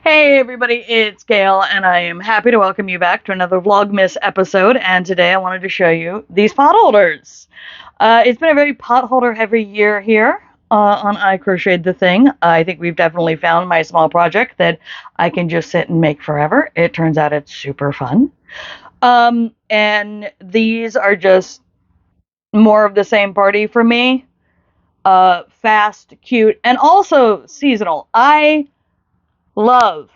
Hey everybody, it's Gail, and I am happy to welcome you back to another Vlogmas episode. And today I wanted to show you these potholders. It's been a very potholder heavy year here on iCrocheted the Thing. I think we've definitely found my small project that I can just sit and make forever. It turns out it's super fun. And these are just more of the same party for me. Fast, cute, and also seasonal. I love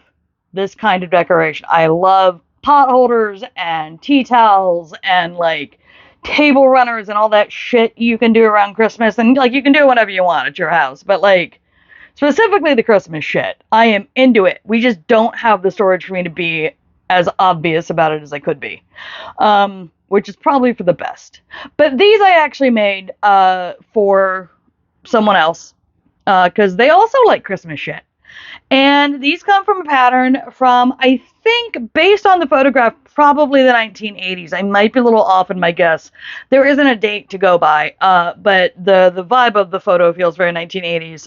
this kind of decoration. I love pot holders and tea towels and like table runners and all that shit you can do around Christmas. And like you can do whatever you want at your house, but like specifically the Christmas shit, I am into it. We just don't have the storage for me to be as obvious about it as I could be, which is probably for the best. But these I actually made for someone else because they also like Christmas shit. And these come from a pattern from, I think, based on the photograph, probably the 1980s. I might be a little off in my guess. There isn't a date to go by, but the vibe of the photo feels very 1980s.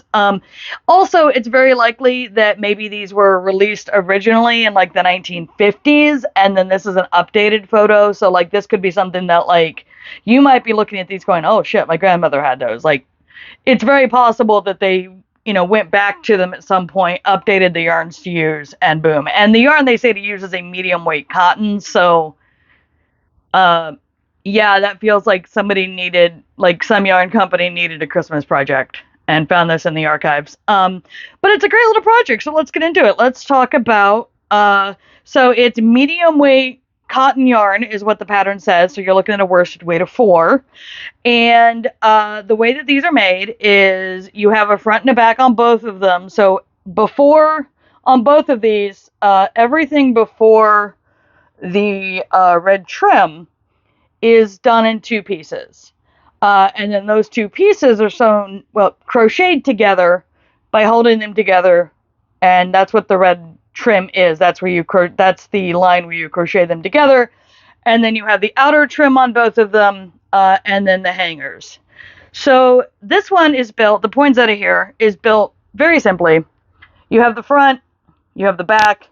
Also, it's very likely that maybe these were released originally in like the 1950s, and then this is an updated photo. So like this could be something that like you might be looking at these going, oh shit, my grandmother had those. Like it's very possible that they went back to them at some point, updated the yarns to use, and boom. And the yarn they say to use is a medium weight cotton, so uh, yeah, that feels like somebody needed, like some yarn company needed a Christmas project and found this in the archives. But it's a great little project, so let's get into it. Let's talk about, so it's medium weight cotton yarn is what the pattern says, so you're looking at a worsted weight of 4. And the way that these are made is you have a front and a back on both of them. So before, on both of these, everything before the red trim is done in 2 pieces. And then those 2 pieces are sewn, well, crocheted together by holding them together. And that's what the red trim is. That's where that's the line where you crochet them together. And then you have the outer trim on both of them, and then the hangers. So this one is built, the poinsettia here is built very simply. You have the front, you have the back,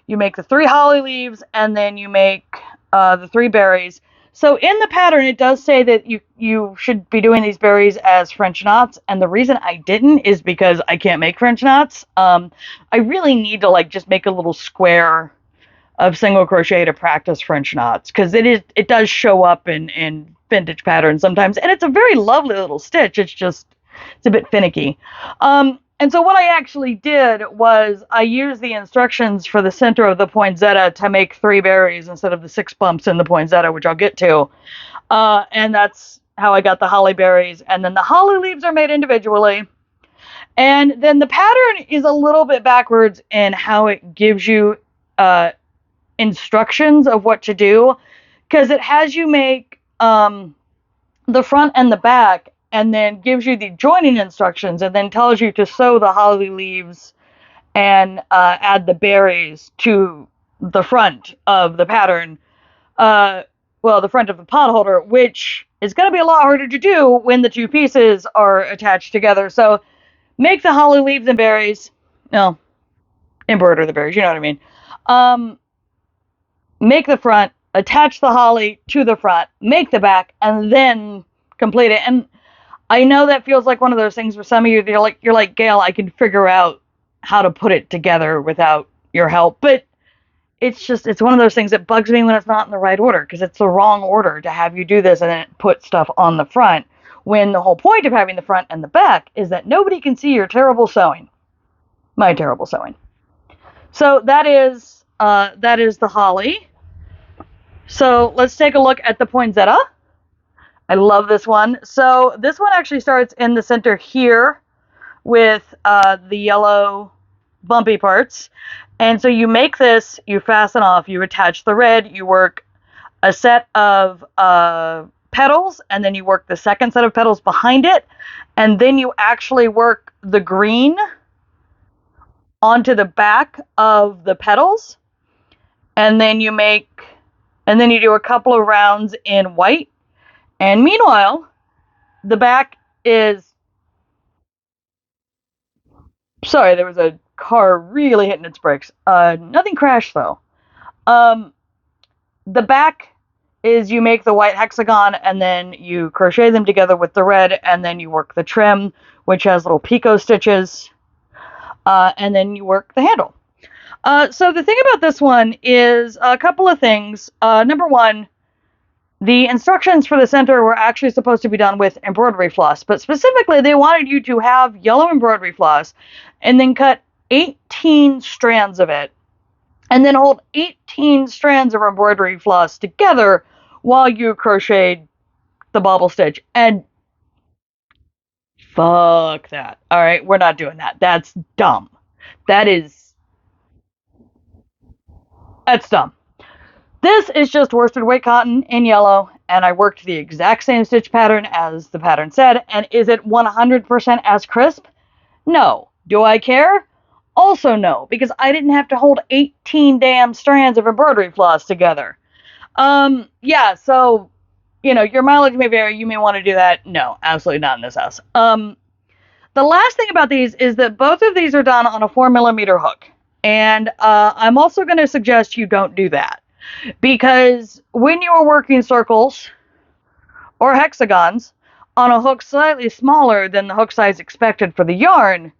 you make the 3 holly leaves, and then you make the 3 berries. So in the pattern, it does say that you should be doing these berries as French knots, and the reason I didn't is because I can't make French knots. I really need to like just make a little square of single crochet to practice French knots, because it does show up in vintage patterns sometimes, and it's a very lovely little stitch. It's a bit finicky. And so what I actually did was I used the instructions for the center of the poinsettia to make 3 berries instead of the 6 bumps in the poinsettia, which I'll get to. And that's how I got the holly berries. And then the holly leaves are made individually. And then the pattern is a little bit backwards in how it gives you instructions of what to do, because it has you make the front and the back, and then gives you the joining instructions, and then tells you to sew the holly leaves and add the berries to the front of the pattern. Well, the front of the pot holder, which is going to be a lot harder to do when the 2 pieces are attached together. So make the holly leaves and berries. No, embroider the berries, you know what I mean. Make the front, attach the holly to the front, make the back, and then complete it. And I know that feels like one of those things where some of you, you're like, Gail, I can figure out how to put it together without your help. But it's one of those things that bugs me when it's not in the right order, because it's the wrong order to have you do this and then put stuff on the front, when the whole point of having the front and the back is that nobody can see your terrible sewing. My terrible sewing. So that is the holly. So let's take a look at the poinsettia. I love this one. So this one actually starts in the center here with the yellow bumpy parts. And so you make this, you fasten off, you attach the red, you work a set of petals, and then you work the second set of petals behind it, and then you actually work the green onto the back of the petals, and then you do a couple of rounds in white. And meanwhile, the back is, sorry, there was a car really hitting its brakes. Nothing crashed though. Um, the back is you make the white hexagon and then you crochet them together with the red, and then you work the trim, which has little picot stitches, and then you work the handle. So the thing about this one is a couple of things. Number one, the instructions for the center were actually supposed to be done with embroidery floss, but specifically they wanted you to have yellow embroidery floss and then cut 18 strands of it and then hold 18 strands of embroidery floss together while you crocheted the bobble stitch. And fuck that. All right, we're not doing that. That's dumb. That's dumb. This is just worsted weight cotton in yellow, and I worked the exact same stitch pattern as the pattern said. And is it 100% as crisp? No. Do I care? Also no, because I didn't have to hold 18 damn strands of embroidery floss together. Yeah, so, your mileage may vary. You may want to do that. No, absolutely not in this house. The last thing about these is that both of these are done on a 4mm hook. And I'm also going to suggest you don't do that. Because when you are working circles or hexagons on a hook slightly smaller than the hook size expected for the yarn,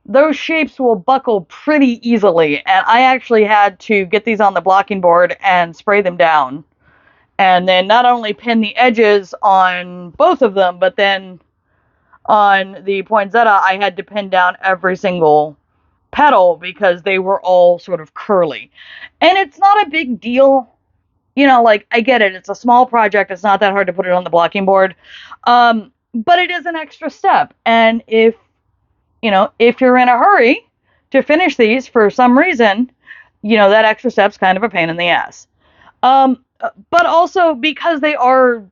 those shapes will buckle pretty easily. And I actually had to get these on the blocking board and spray them down. And then not only pin the edges on both of them, but then on the poinsettia, I had to pin down every single petal because they were all sort of curly. And it's not a big deal. I get it. It's a small project. It's not that hard to put it on the blocking board. But it is an extra step. And if you're in a hurry to finish these for some reason, that extra step's kind of a pain in the ass. But also because they are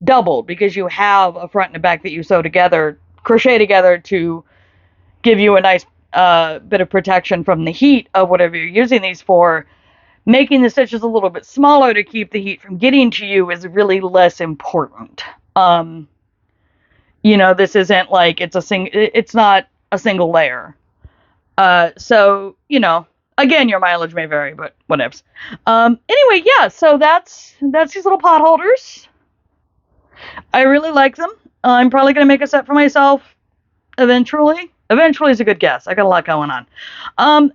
doubled, because you have a front and a back that you crochet together to give you a nice bit of protection from the heat of whatever you're using these for. Making the stitches a little bit smaller to keep the heat from getting to you is really less important. This isn't like it's not a single layer. So, again, your mileage may vary, but whatevs. Anyway, yeah, so that's these little pot holders. I really like them. I'm probably going to make a set for myself eventually. Eventually is a good guess. I got a lot going on.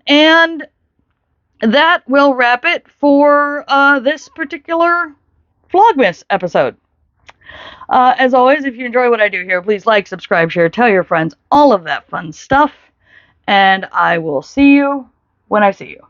And that will wrap it for this particular Vlogmas episode. As always, if you enjoy what I do here, please like, subscribe, share, tell your friends, all of that fun stuff. And I will see you when I see you.